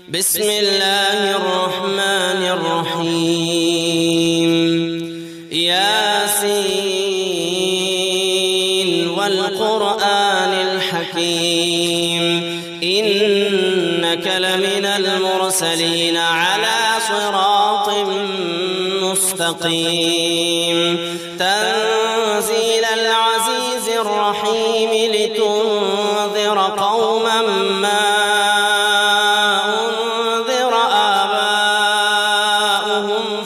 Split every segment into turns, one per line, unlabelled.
بسم الله الرحمن الرحيم ياسين والقرآن الحكيم إنك لمن المرسلين على صراط مستقيم تنزيل العزيز الرحيم لتنذر قوما ما أنذر آباؤهم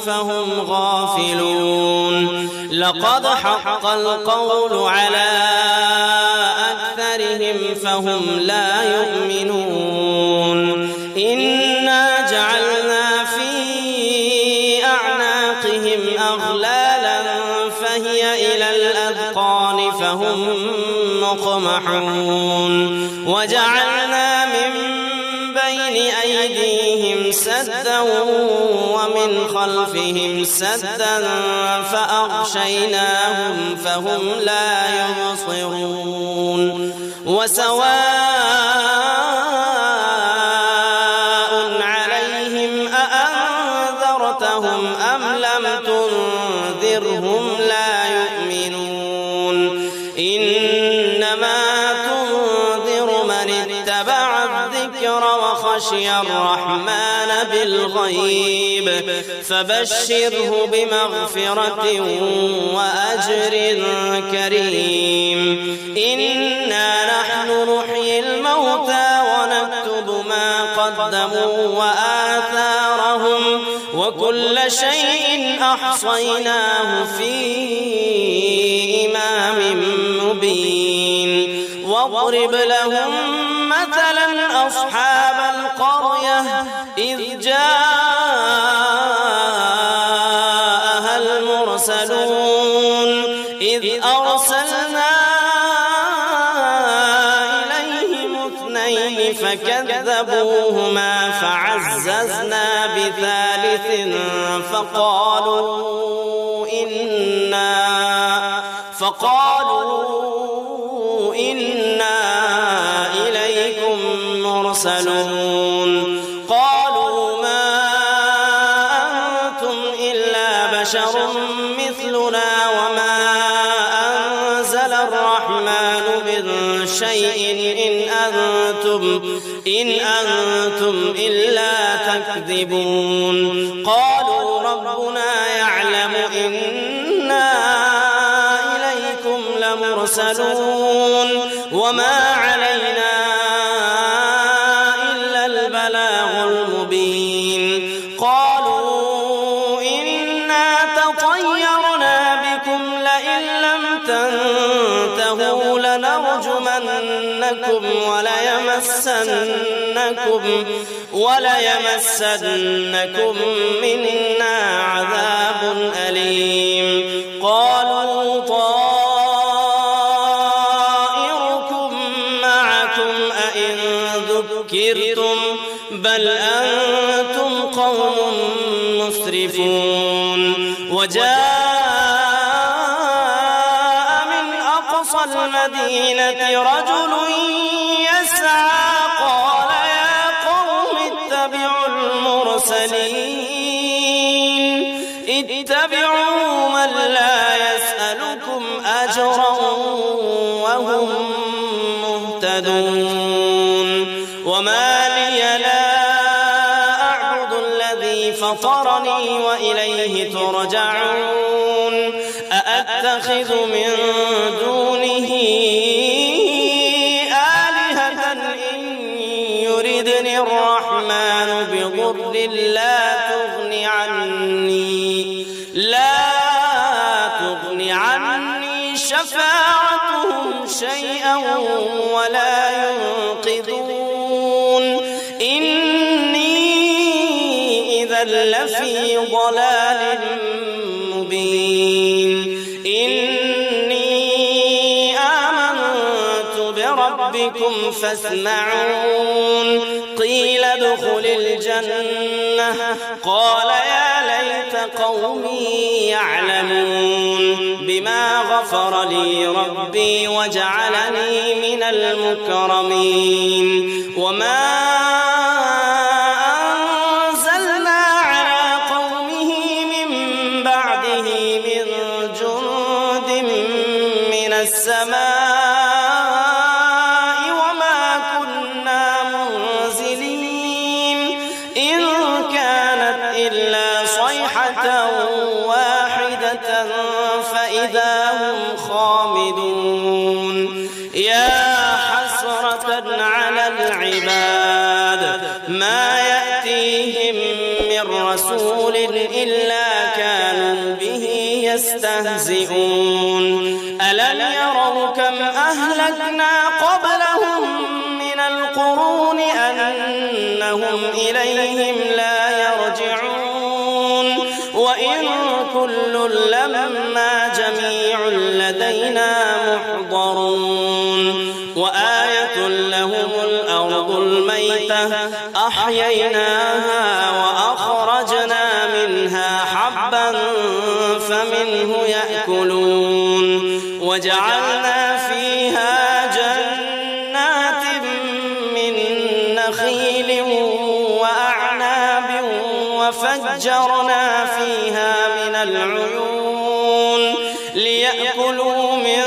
فهم غافلون لقد حق القول على أكثرهم فهم لا يؤمنون إنا جعلنا في أعناقهم أغلالا فهي إلى الأذقان فهم مقمحون وجعلنا من بين أيديهم سدا ومن خلفهم سدا فأغشيناهم فهم لا يبصرون وسواء عليهم أأنذرتهم أم لم تنذرهم لا يؤمنون إنما تنذر من اتبع الذكر وخشي الرحمن بالغيب فبشره بمغفرة وأجر كريم إنا نحن نحيي الموتى ونكتب ما قدموا وآثارهم وكل شيء أحصيناه في إمام مبين واضرب لهم مثلا أصحاب القرية إذ جاءها المرسلون إذ أرسلنا إليهم اثنين فكذبوهما فعززنا بثالث فقالوا إنا إليكم مرسلون قالوا ما أنتم إلا بشر مثلنا وما أنزل الرحمن من شيء إن أنتم إلا تكذبون قالوا ربنا يعلم إنا إليكم لمرسلون وما علينا إلا البلاغ المبين قالوا إنا تطيرنا بكم لئن لم تنتهوا لنرجمنكم وليمسنكم منا عذاب أليم قالوا طائركم معكم أئن ذكرتم بل أنتم قوم مسرفون وجاء من أقصى المدينة رجل يسعى قال يا قوم اتبعوا المرسلين اتبعوا من لا يسألكم أجرا وهم مهتدون وما لي لا أعبد الذي فطرني وإليه ترجعون أأتخذ من دونه آلهة إن يردني الرحمن بضر لا تغني عني شفاعتهم شيئا ولا ينقذون إني إذا لفي ضلال مبين إني آمنت بربكم فاسمعون قيل ادخل الجنة قال يا ليت قومي يعلمون بما غفر لي ربي وجعلني من المكرمين وما إلا صيحة واحدة فإذا هم خامدون يا حسرة على العباد ما يأتيهم من رسول إلا كانوا به يستهزئون ألم يروا كم أهلكنا قبلهم من القرون أنهم إليهم لا يرجعون وإن كل لما جميع لدينا محضرون وآية لهم الأرض الميتة أحييناها وأخرجنا منها حبا فمنه يأكلون وجعلنا فيها جنات من نخيل وأعناب وفجرنا فيها من العيون ليأكلوا من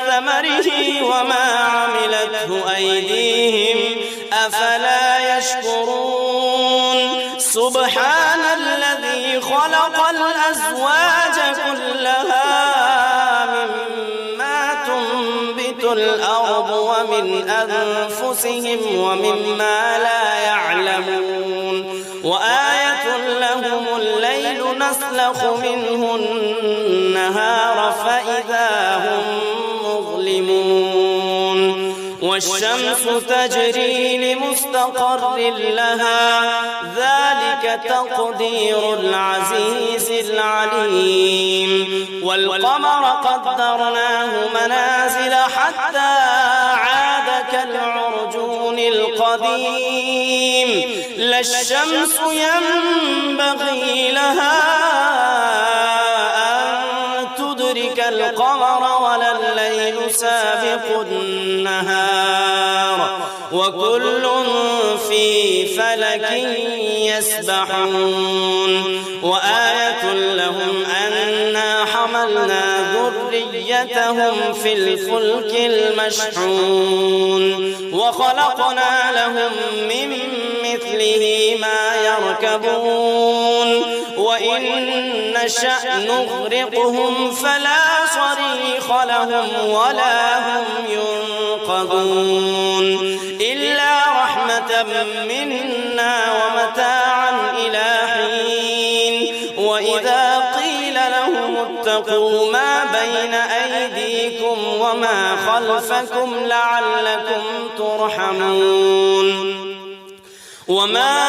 ثمره وما عملته أيديهم أفلا يشكرون سبحان الذي خلق الأزواج كلها مما تنبت الأرض ومن أنفسهم ومما لا يعلمون وآية لهم الليل نسلخ منه النهار فإذا هم مظلمون والشمس تجري لمستقر لها ذلك تقدير العزيز العليم والقمر قدرناه منازل حتى عاد كالعرجون القديم لا الشمس ينبغي لها أن تدرك القمر ولا الليل سابق النهار وكل في فلك يسبحون وآية لهم أنا حملنا ذريتهم في الفلك المشحون وخلقنا لهم من مثله ما يركبون وإن نشأ نغرقهم فلا صريخ لهم ولا هم ينقذون إلا رحمة منا ومتاعا إلى حين وإذا قيل لهم اتقوا ما بين أيديكم وما خلفكم لعلكم ترحمون وما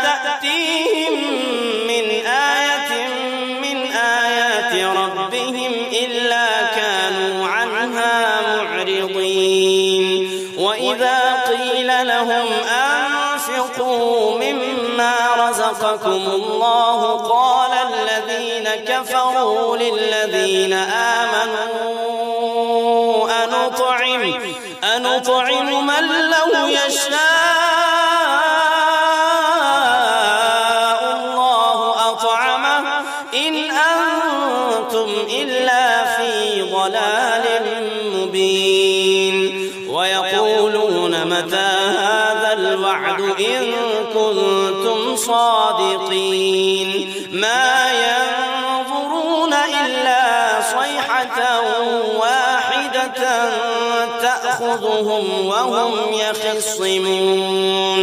تأتيهم من آية من آيات ربهم إلا كانوا عنها معرضين وإذا قيل لهم أنفقوا مما رزقكم الله قال الذين كفروا للذين آمنوا أنطعم من لو يشاء الله أطعمه إن أنتم إلا في ضلال مبين ويقولون متى هذا الوعد إن كنتم صادقين ما ينظرون إلا صيحة واحدة تأخذهم وهم يخصمون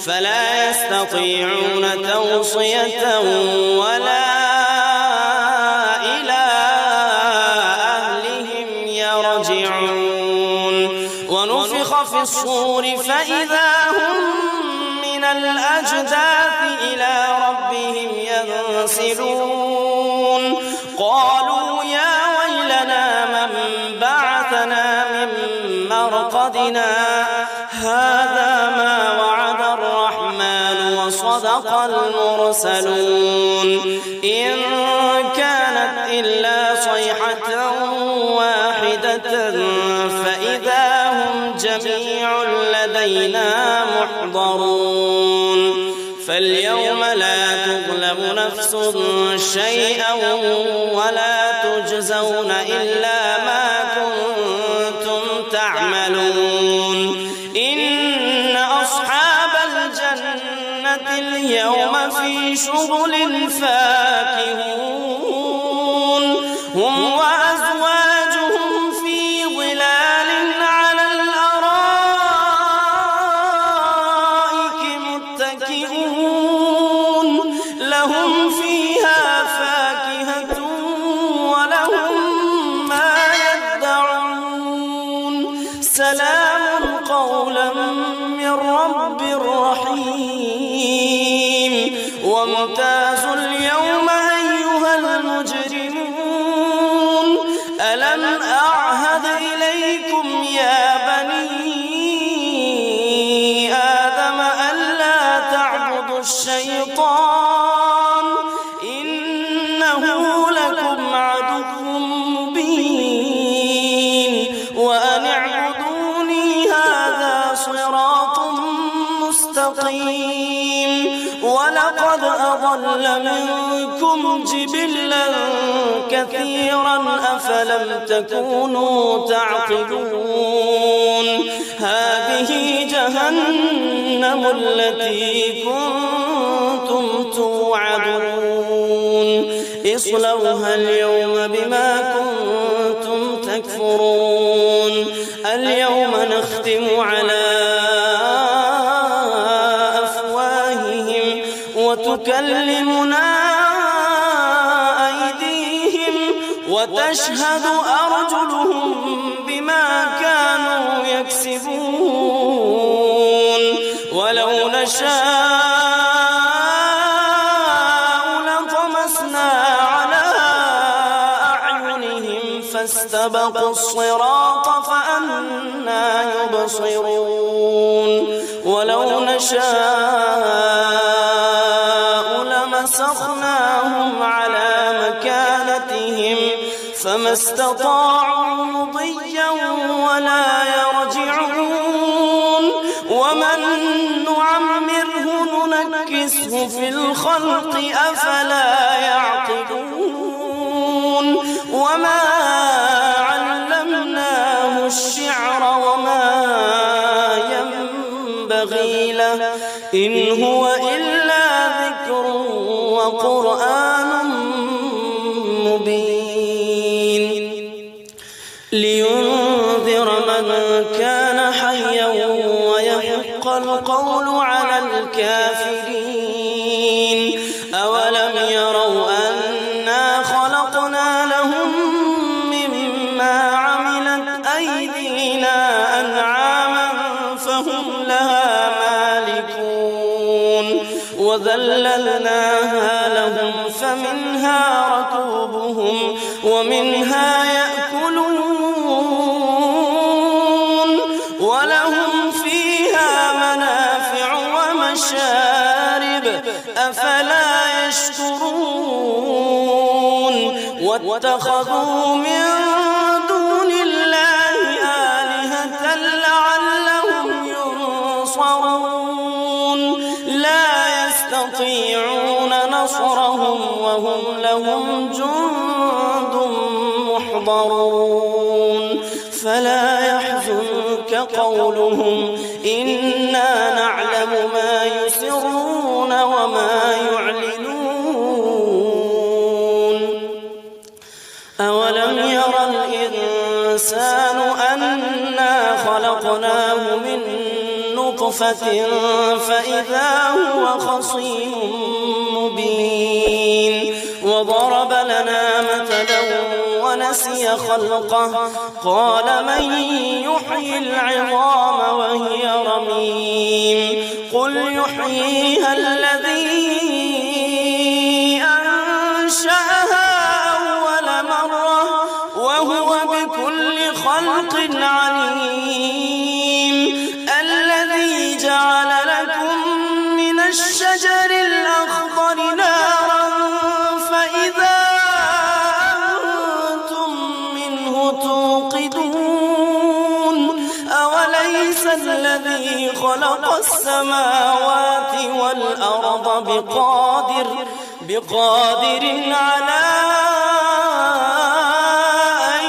فلا يستطيعون توصية ولا إلى أهلهم يرجعون ونفخ في الصور فإذا هم من الأجداث إلى ربهم ينسلون قالوا يا ويلنا من بعثنا من مرقدنا هذا ما وعد الرحمن وصدق المرسلون إن كانت إلا صيحة واحدة فإذا هم جميع لدينا محضرون فاليوم لا تظلم نفس شيئا ولا تجزون إلا ما كنتم تعملون إن أصحاب الجنة اليوم في شغل فاكهون هم وأزواجهم في ظلال على الأرائك متكئون لهم فيها فاكهة ولهم ما يدعون سلام قولا من رب رحيم وامتازوا اليوم أيها المجرمون ألم أعهد إليكم يا بني آدم ألا تعبدوا الشيطان إنه لكم عدو مبين وأن اعبدوني هذا صراط مستقيم ولقد أضل منكم جبلا كثيرا أفلم تكونوا تعقلون هذه جهنم التي كنتم توعدون اصلوها اليوم بما كنتم تكفرون اليوم نختم على وتكلمنا أيديهم وتشهد أرجلهم بما كانوا يكسبون ولو نشاء لطمسنا على أعينهم فاستبقوا الصراط فأنى يبصرون ولو نشاء لمسخناهم على مكانتهم فما استطاعوا مضيا ولا يرجعون ومن نعمره ننكسه في الخلق أفلا يعقلون وما علمناه الشعر وما ينبغي له إن هو إلا ذكر وقرآن مبين لينذر من كان حيا ويحق القول على الكافرين أولم يروا أنا خلقنا لهم مما عملت أيدينا أنعاما فهم لها مالكون وذللناها لهم فمنها ركوبهم ومنها يأكلون ولهم فيها منافع ومشارب أفلا يشكرون واتخذوا من دون الله آلهة لعلهم ينصرون لا يستطيعون نصرهم وهم لهم جند محضرون فلا يحزنك قولهم إنا نعلم ما يسرون وما يعلنون أولم ير الإنسان أنا خلقناه من نطفة فإذا هو خصيم مبين وضرب لنا مثلا ونسي خلقه قال من يحيي العظام وهي رميم قل يحييها الذي أنشأها أول مرة وهو بكل خلق عليم الذي جعل لكم من الشجر الأخضر نارا فإذا أنتم منه توقدون أوليس الذي خلق السماوات والأرض بقادر على أن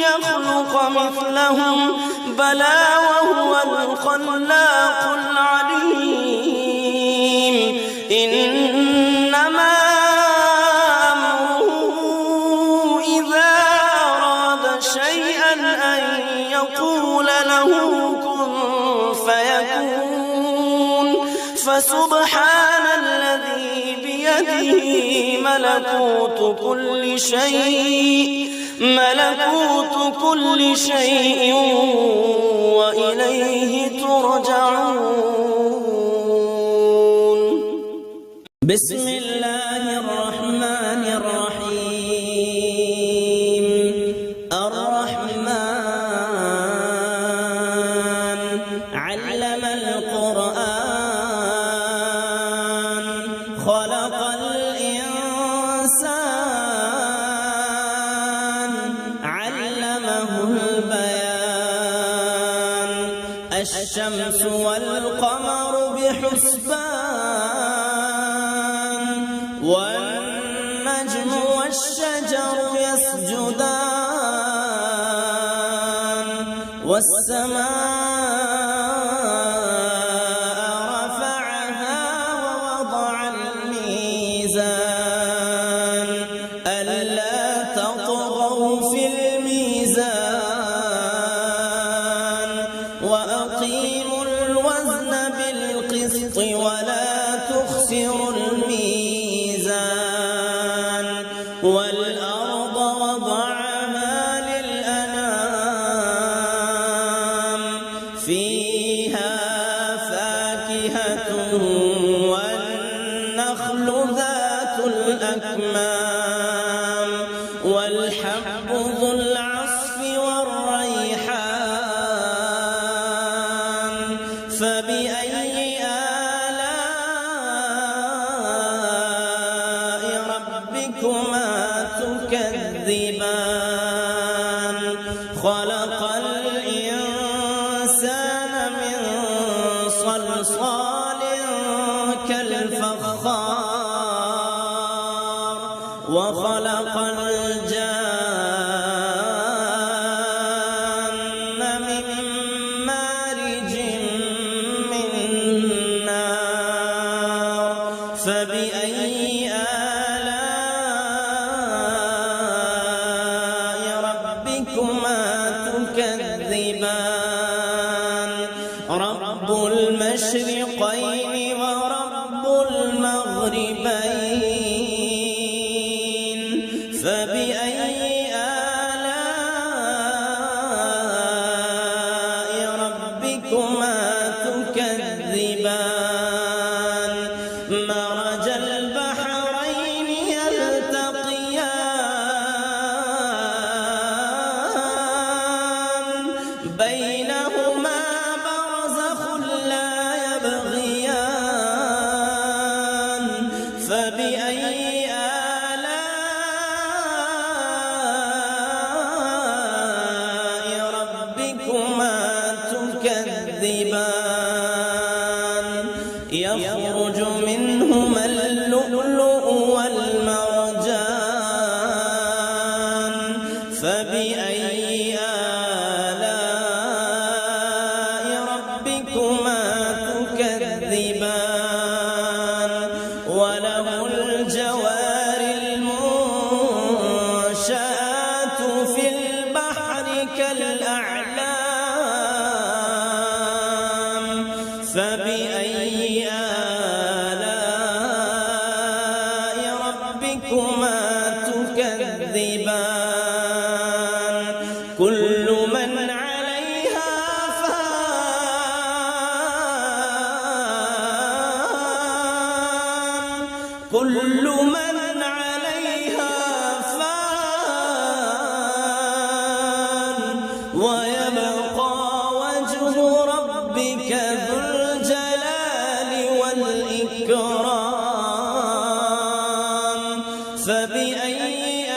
يخلق مثلهم بلى وهو الخلاق العليم إنما أمره إذا أراد شيئا أن يقول له كن فيكون فسبحان الذي بيده ملكوت كل شيء وإليه ترجعون. بسم الله الرحمن الرحيم. الرحمن علم القرآن خلق الإنسان علمه البيان الشمس والقمر بحسبان والنجم والشجر يسجدان والسماء رفعها ووضع الميزان ألا تطغوا في الميزان وأقيموا الوزن بالقسط ولا تخسروا الميزان والأرض وضعها للأنام فيها فاكهة والنخل ذات الأكمام والحب ذو العصف والريحان فبأي آلاء ربكما تكذبان خلق الإنسان من صلصال كالفخار وخلق الجان من مارج من نار فبأي آلاء ربكما تكذبان رب المشرقين ورب المغربين فبأي آلاء ربكما تكذبان مرج البحرين يلتقيان بينهما برزخ لا يبغيان فبأي آلاء ربكما تكذبان يخرج منهما اللؤلؤ والمرجان فبأي آلاء ربكما تكذبان وله الجوار المنشآت في البحر كالأعلام فبأي آلاء ربكما تكذبان كل من عليها فان كل من عليها فان ويبقى وجه ربك ذو الجلال والإكرام فبأي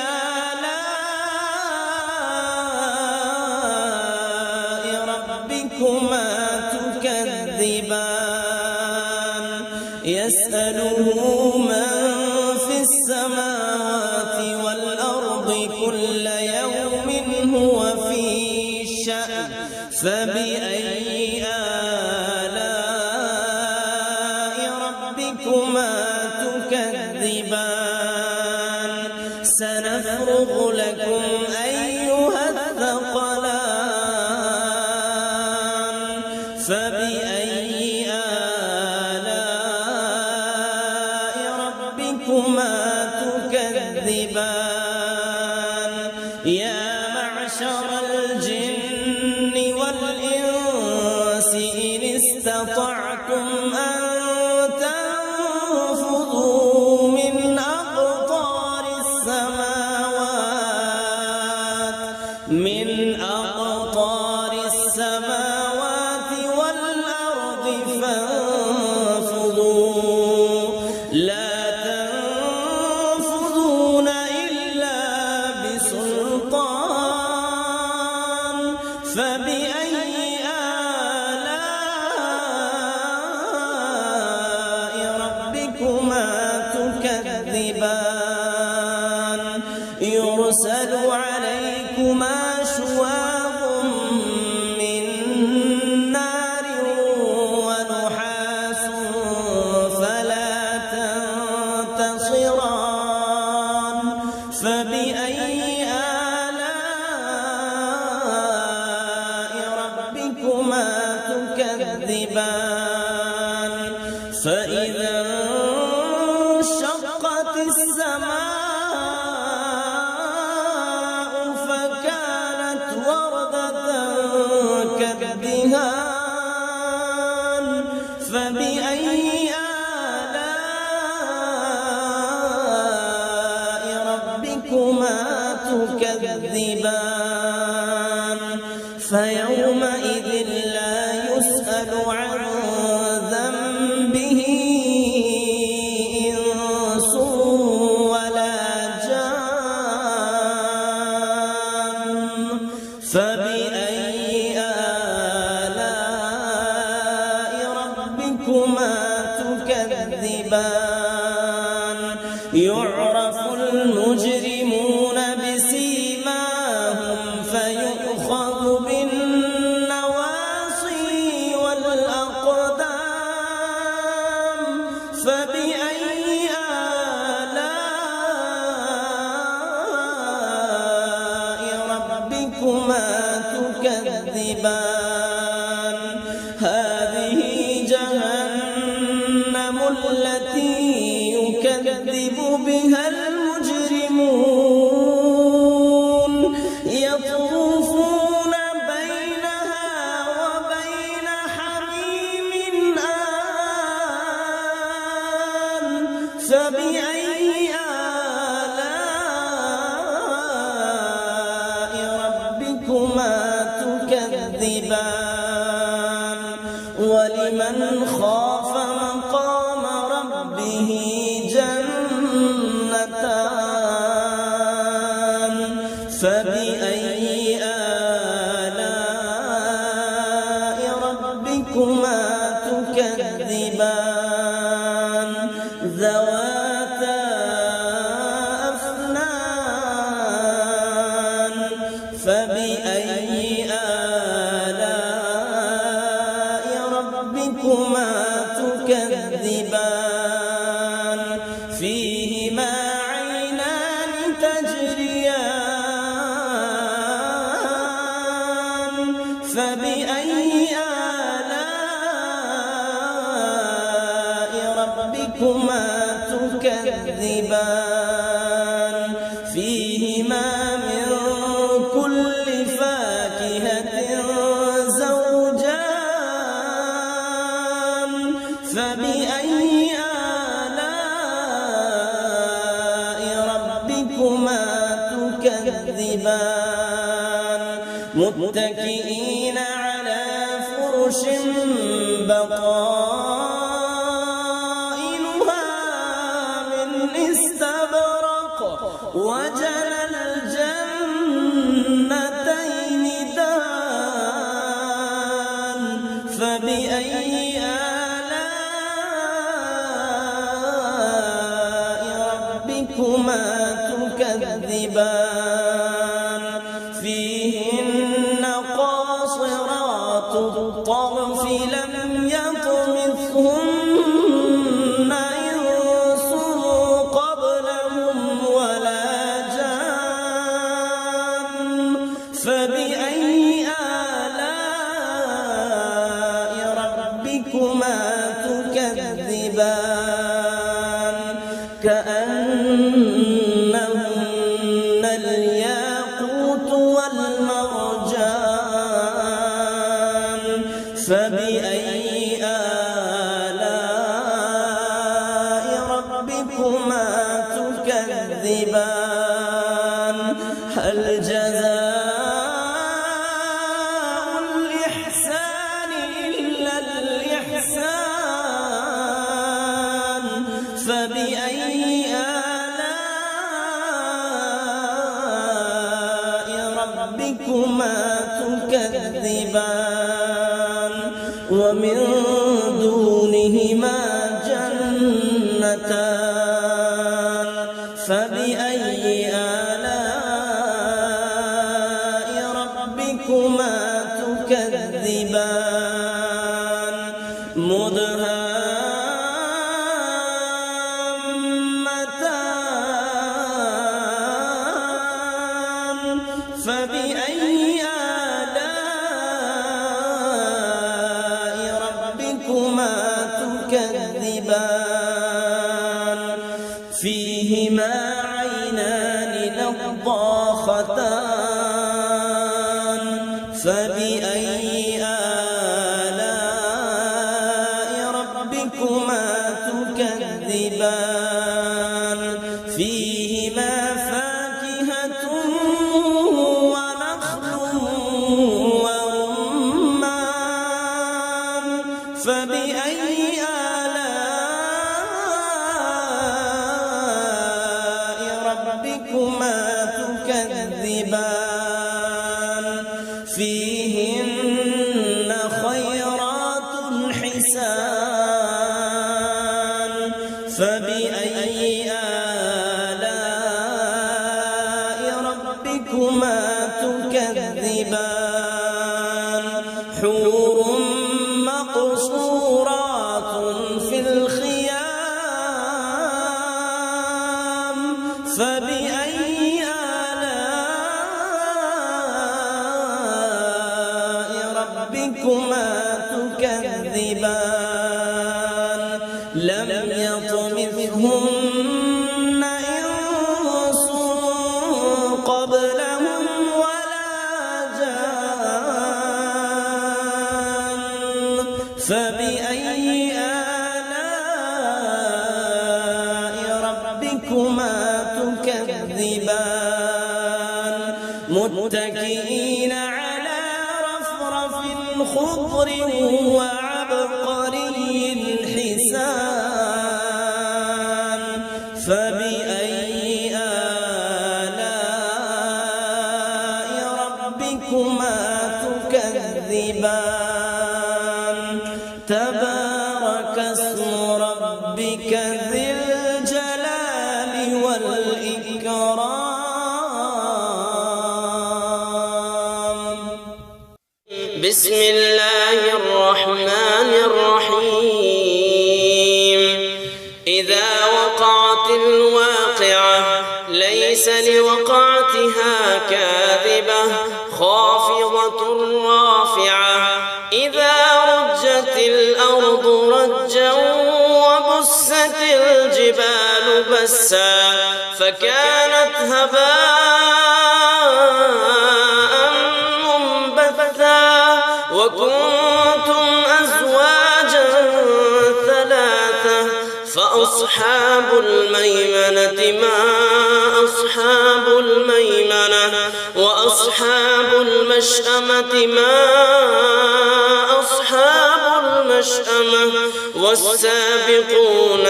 آلاء ربكما تكذبان يسأله من في السماوات والأرض كل يوم هو في شأن فبأي آلاء ربكما ربكما تكذبان سنفرغ لكم أيها الثقلان فبأي آلاء ربكما تكذبان يا معشر الجن والإنس إن استطعتم أن تنفذوا من أقطار السماوات والأرض فانفذوا لا تنفذون إلا بسلطان فبأي آلاء ربكما تكذبان يرسل عليكما شواظ من نار ونحاس فلا تنتصران فبأي آلاء ربكما تكذبان فإذا انشقت السماء فكانت وردة كالدهان فبأي آلاء ربكما تكذبان فيومئذ لا يسأل عن ذنبه إنس ولا جان فبأي آلاء ربكما تكذبان يعرف المجرمون بسيماهم فيؤخذ بالنواصي والأقدام فبأي آلاء ربكما تكذبان هذه جهنم التي يكذب بها المجرمون يطوفون بينها وبين حميم آن فبأي آلاء ربكما تكذبان ولمن خاف مقام ربه جنتان فبأي آلاء ربكما تكذبان ذواتا أفنان فبأي آلاء ربكما تكذبان فيهما عينان تجريان فبأي آلاء ربكما تكذبان فيهما من كل فاكهة زوجان فبأي آلاء ربكما تكذبان متكئين على فرش بطائنها من استبرق وجنى الجنتين دان فبأي آلاء ربكما تكذبان فيهن قاصرات الطرف لم يطمثهن كأنهن الياقوت والمرجان فبأي آلاء ربكما تكذبان هل جزاء الإحسان إلا الإحسان فبأي آلاء ربكما تكذبان ومن دونهما جنتان فبأي آلاء ربكما تكذبان مدهامتان فبأي آلاء ربكما تكذبان فيهما عينان نضاختان فبأي آلاء ربكما تكذبان فيهما فاكهة ونخل ورمان فبأي آلاء ربكما تكذبان فيهن خيرات حسان فبأي آلاء ربكما تكذبان حور مقصورات في الخيام فبأي آلاء ربكما تكذبان لم يطمثهن إنس قبلهم ولا جان فبأي آلاء ربكما تكذبان متكئين على رفرف خضر وعبقري حسان فبأي آلاء ربكما تكذبان تبارك اسم ربك ذي الجلال والإكرام بسم الله الرحمن الرحيم إذا وقعت الواقعة ليس لوقعتها كاذبة خافضة رافعة إذا رجت الأرض رجا وبست الجبال بسا فكانت هباء منبثا وكنتم أزواجا ثلاثة فأصحاب الميمنة ما أصحاب الميمنة وأصحاب المشأمة ما أصحاب المشأمة والسابقون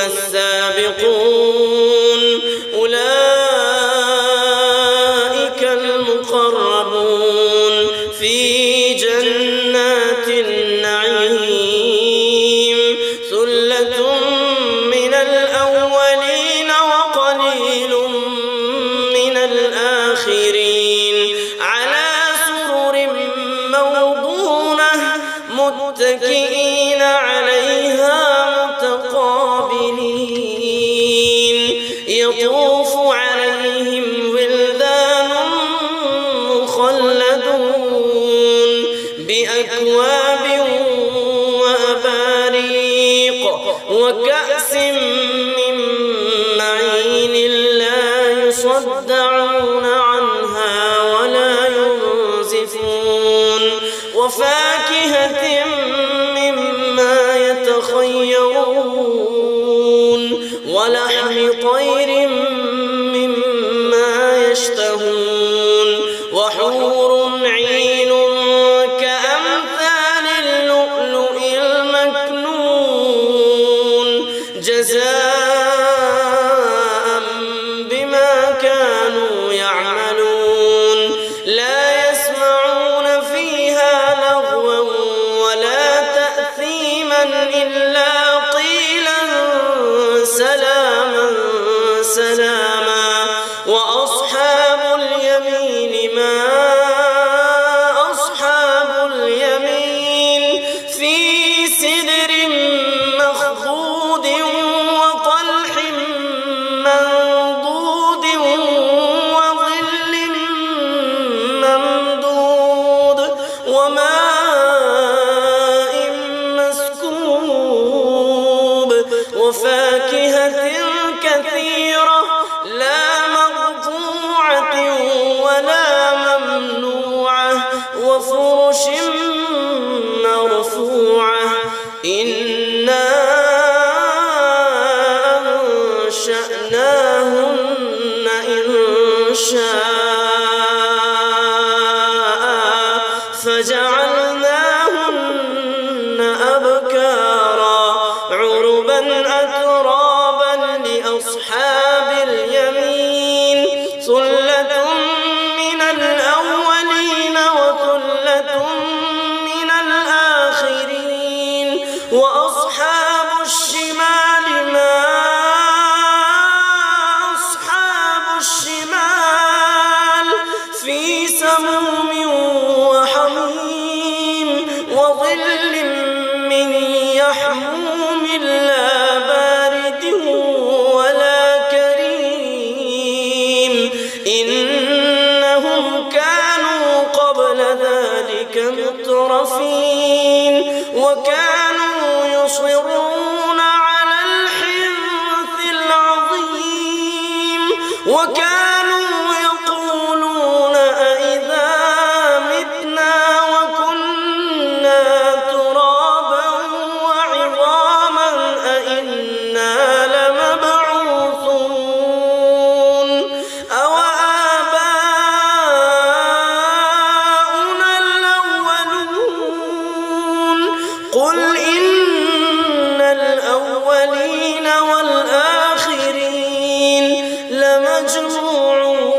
السابقون أولئك المقربون في جنات النعيم ثلة من الأولين وقليل من الآخرين على سرر موضونة متكئين عليها متقابلين يطوف عليهم ولدان مخلدون بأكواب وأباريق وكأس من معين لا يصدعون عنها ولا ينزفون وفاكهة مما يتخيرون ولحم طير مما يشتهون وحور عين كأمثال اللؤلؤ المكنون جزاء بما كانوا يعملون لا يسمعون فيها لغوا ولا تأثيما إلا قيلا سلاما سلاما وأصحاب اليمين ما أصحاب اليمين في سدر مخضود وطلح منضود وظل ممدود وماء مسكوب وفاكهة كثيرة لا مقطوعة ولا ممنوعة وفرش مرفوعة إنا أنشأناهن إنشاء فجعلناهن أبكارا عربا أترابا لأصحاب اليمين ثلة من الأولين وثلة من الآخرين وأصحاب الشمال ما أصحاب الشمال في سموم وحميم وظل من يحموم لا بارد ولا كريم إنهم كانوا قبل ذلك مترفين وكانوا يصرون على الحنث العظيم وكانوا يقولون أئذا متنا وكنا ترابا وعظاما أئنا لمبعوثون أو آباؤنا الأولون قل إن الأولين والآخرين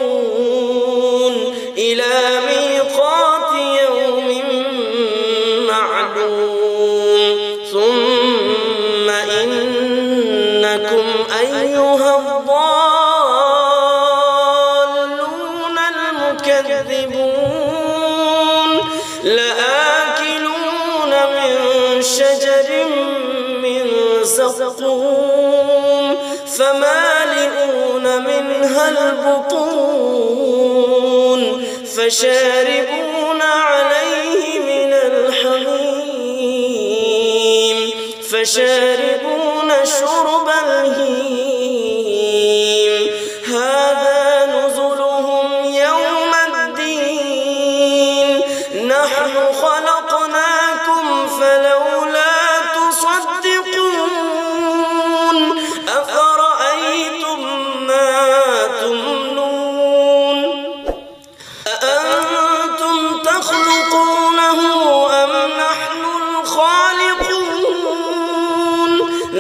لمجموعون إلى ميقات يوم معلوم ثم إنكم أيها الضالون المكذبون لآكلون من شجر من زقوم فمالئون منها البطون فشاربون عليه من الحميم فشاربون شرب الهيم هذا نزلهم يوم الدين نحن خلقناكم فلولا تصدقون أفرأيتم ما تمنون أأنتم تخلقونه أم نحن الخالقون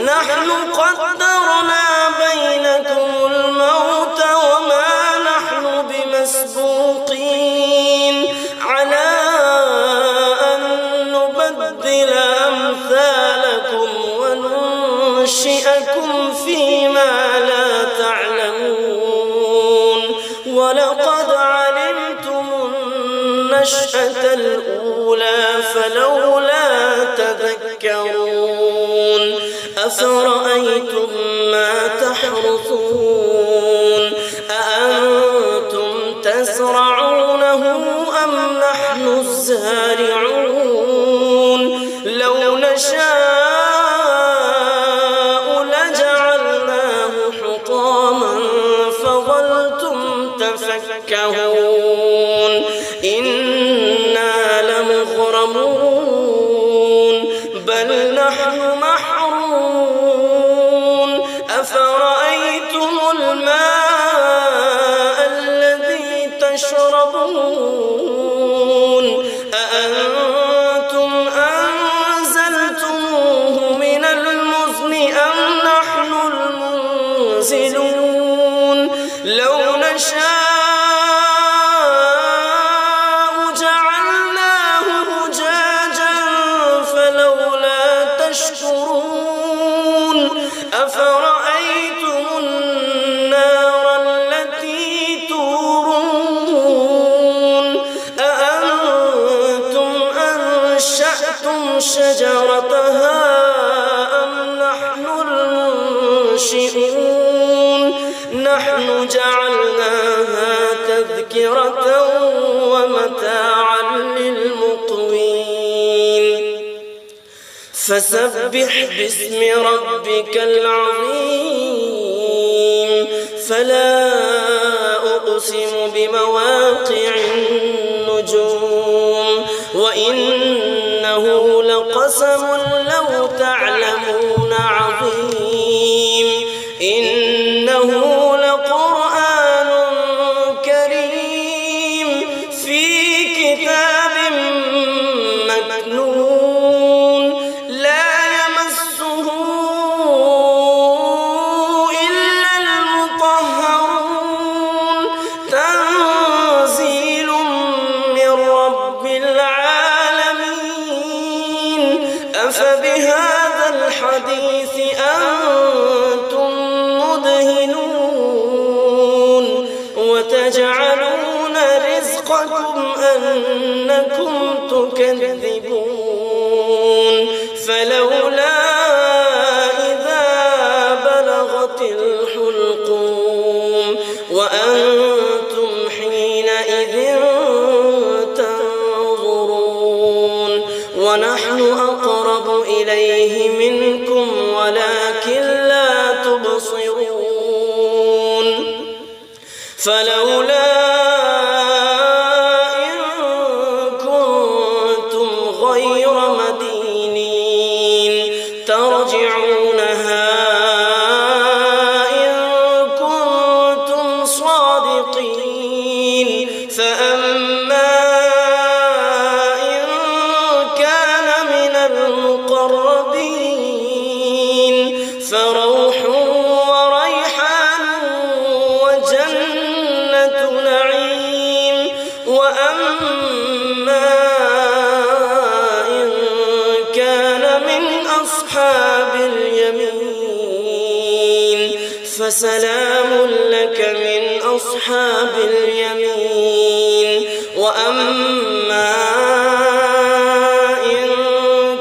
نحن قدرنا بينكم الموت وما نحن بمسبوقين على أن نبدل أمثالكم وننشئكم فيما لا تعلمون ولقد علمتم النشأة الأولى فلولا تذكرون أفرأيتم ما تحرثون أأنتم تزرعونه أم نحن الزارعون لو نشاء لجعلناه حطاما فظلتم تفكهون إنا لمغرمون بل نحن محرومون أفرأيتم الماء الذي تشربون أأنتم أنزلتموه من المزن أم نحن المنزلون لو نشاء جعلناه أجاجا فلولا تشكرون أفرأيتم النار التي تورون أأنتم أنشأتم شجرتها أم نحن المنشئون نحن جعلناها تذكرة ومتاعا للمقوين فسبح باسم ربك العظيم فلا أقسم بمواقع النجوم وإنه لقسم لو تعلمون عظيم إنه لقرآن كريم في كتاب مكنون لا يمسه إلا المطهرون تنزيل من رب العالمين أفبهذا الحديث أنتم مدهنون وتجعلون رزقكم أنكم تكذبون فلولا إذا بلغت الحلقوم وأنتم حينئذ تنظرون ونحن أقرب إليه منكم ولكن لا تبصرون فلولا إن كنتم غير مدينين ترجعونها إن كنتم صادقين فأما إن كان من المقربين فروح وريحان وجنة نعيم وأما إن كان من أصحاب اليمين فسلام لك من أصحاب اليمين وأما إن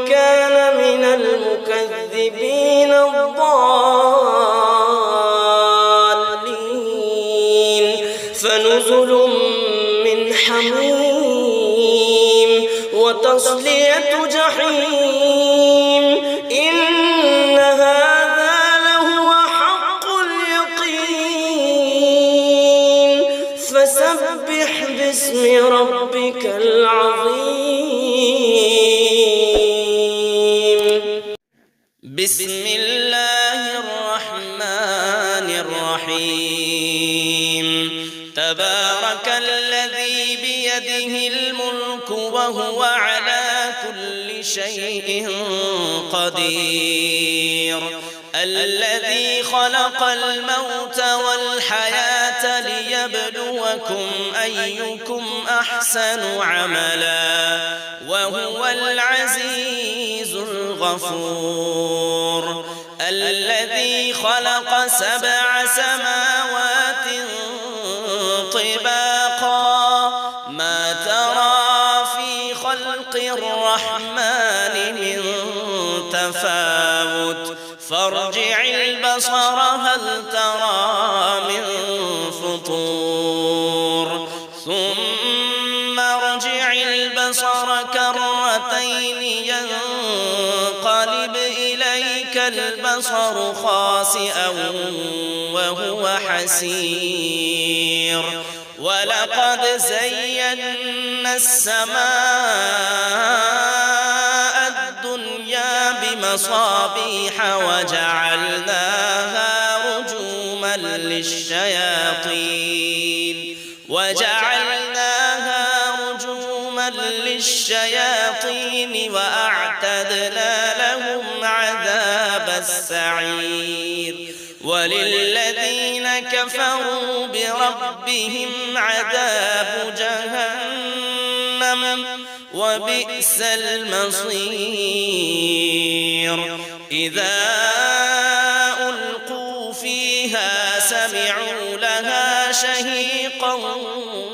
كان من المكذبين الضالين فنزل من حميم وتصلية جحيم إن هذا لهو حق اليقين فسبح باسم ربك العظيم بسم الله الرحمن الرحيم تبارك الذي بيده الملك وهو على كل شيء قدير الذي خلق الموت والحياة ليبلوكم أيكم أحسن عملا وهو العزيز الغفور الذي خلق 7 سماوات طباقا ما ترى في خلق الرحمن من تفاوت فارجع البصر هل ترى من فطور ثم ارجع البصر كرتين ينقلب إليك البصر خاسئا وهو حسير ولقد زينا السماء الدنيا بمصابيح وجعلناها رجوما للشياطين وأعتدنا لهم عذاب السعير وللذين كفروا بربهم عذاب جهنم وبئس المصير إذا ألقوا فيها سمعوا لها شهيقا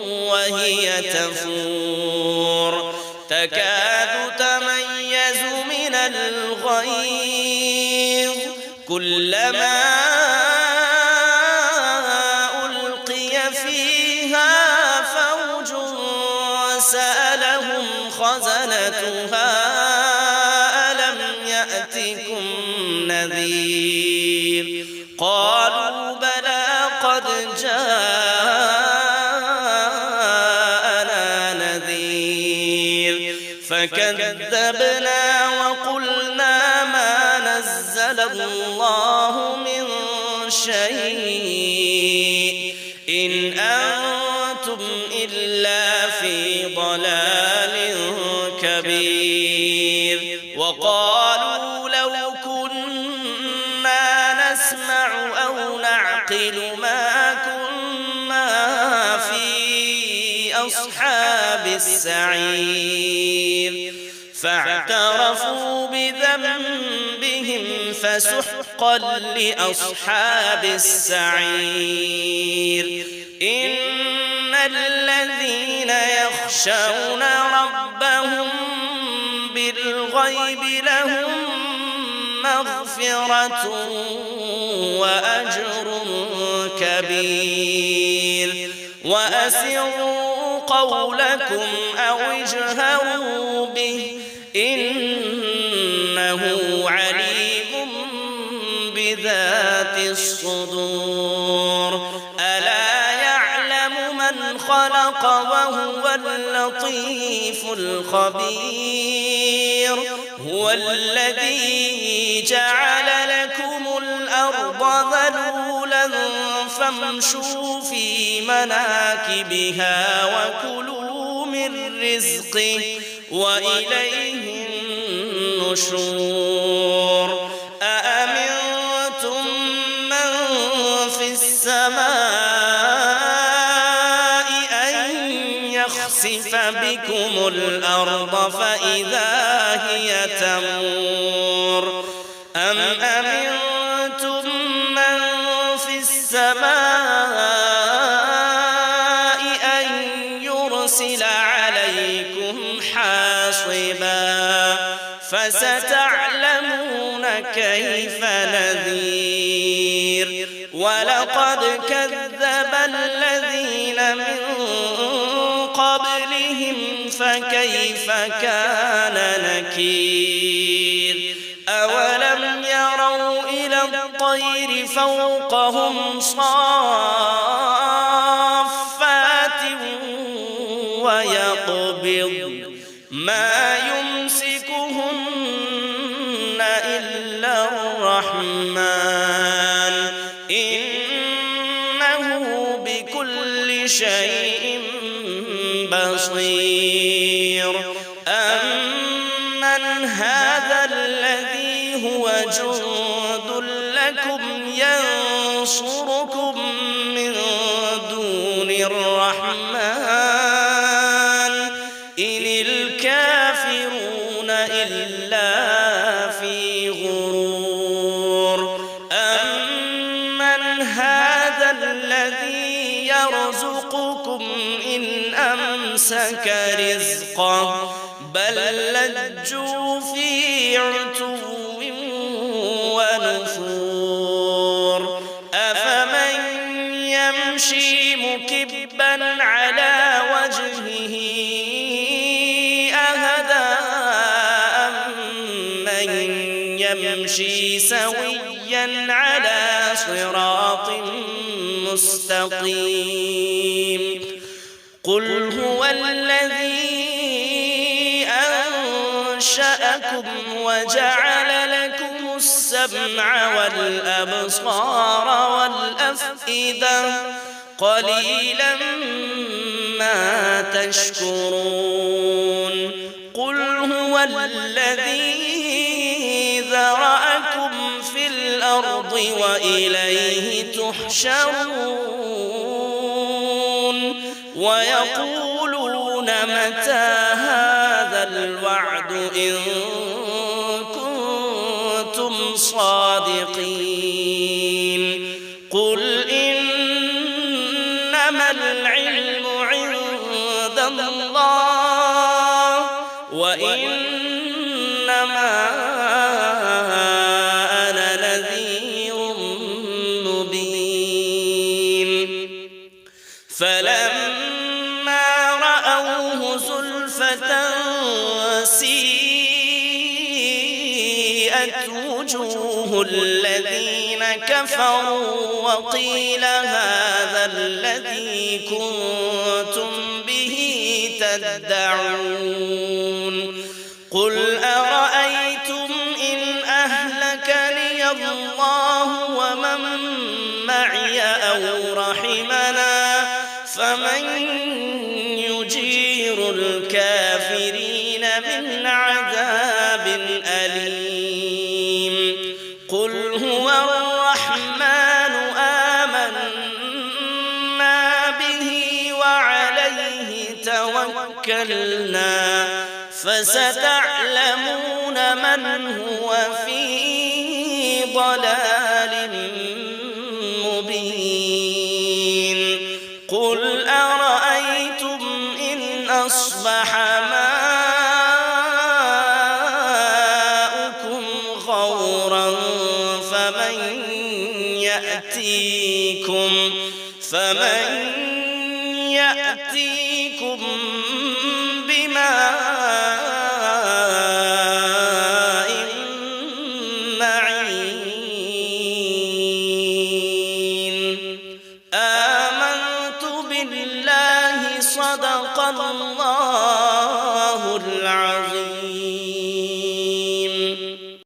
وهي تفور تكاد تميز من الغيظ كلما ألقي فيها فوج سألهم خزنتها ألم يأتكم نذير قالوا بلى قد جاءنا نذير فكذبنا وقلنا ما نزل الله من شيء إن أنتم إلا في ضلال كبير وقالوا لو كنا نسمع أو نعقل ما كنا في أصحاب السعير فاعترفوا بذنبهم فسحقا لأصحاب السعير إن الذين يخشون ربهم بالغيب لهم مغفرة وأجر كبير وأسروا قولكم أو اجهروا به إنه عليم بذات الصدور ألا يعلم من خلق وهو اللطيف الخبير هو الذي جعل لكم الأرض ذلولا فامشوا في مناكبها وكلوا من رزقه وإليه النشور أأمنتم من في السماء أن يخسف بكم الأرض فإذا هي تمور أم أمنتم من في السماء أن يرسل عليكم حاصبا فستعلمون كيف نذير ولقد كذب الذين من قبلهم فكيف كان نكير أولم يروا إلى الطير فوقهم صافات ويقبض ما يمسكهن إلا الرحمن إنه بكل شيء بصير أمن هذا الذي هو جند لكم ينصركم من دون الرحمن إن الكافرون إلا في غرور أمن هذا الذي يرزقكم إن أمسك رزقه بل لجوا في عتو ونفور أفمن يمشي مكبا على وجهه أهدى أمن يمشي سويا على صراط مستقيم قل هو الذي أنشأكم وجعل لكم السمع والأبصار والأفئدة قليلا ما تشكرون قل هو الذي ذرأكم في الأرض وإليه تحشرون ويقولون متى هذا الوعد إن كنتم صادقين قل إنما العلم عند الله وإنما أنا نذير مبين فلما رأوه زلفة سيئت وجوه الذين كفروا وقيل هذا الذي كنتم به تدعون قل أرأيتم إن أهلكني الله ومن معي أو رحمنا فمن يجير الكافرين من عذاب أليم قل هو الرحمن آمنا به وعليه توكلنا فستعلمون من هو في ضلال مبين قل أرأيتم إن أصبح ماؤكم غورا فمن يأتيكم بماء معين آمنت بالله صدق الله العظيم.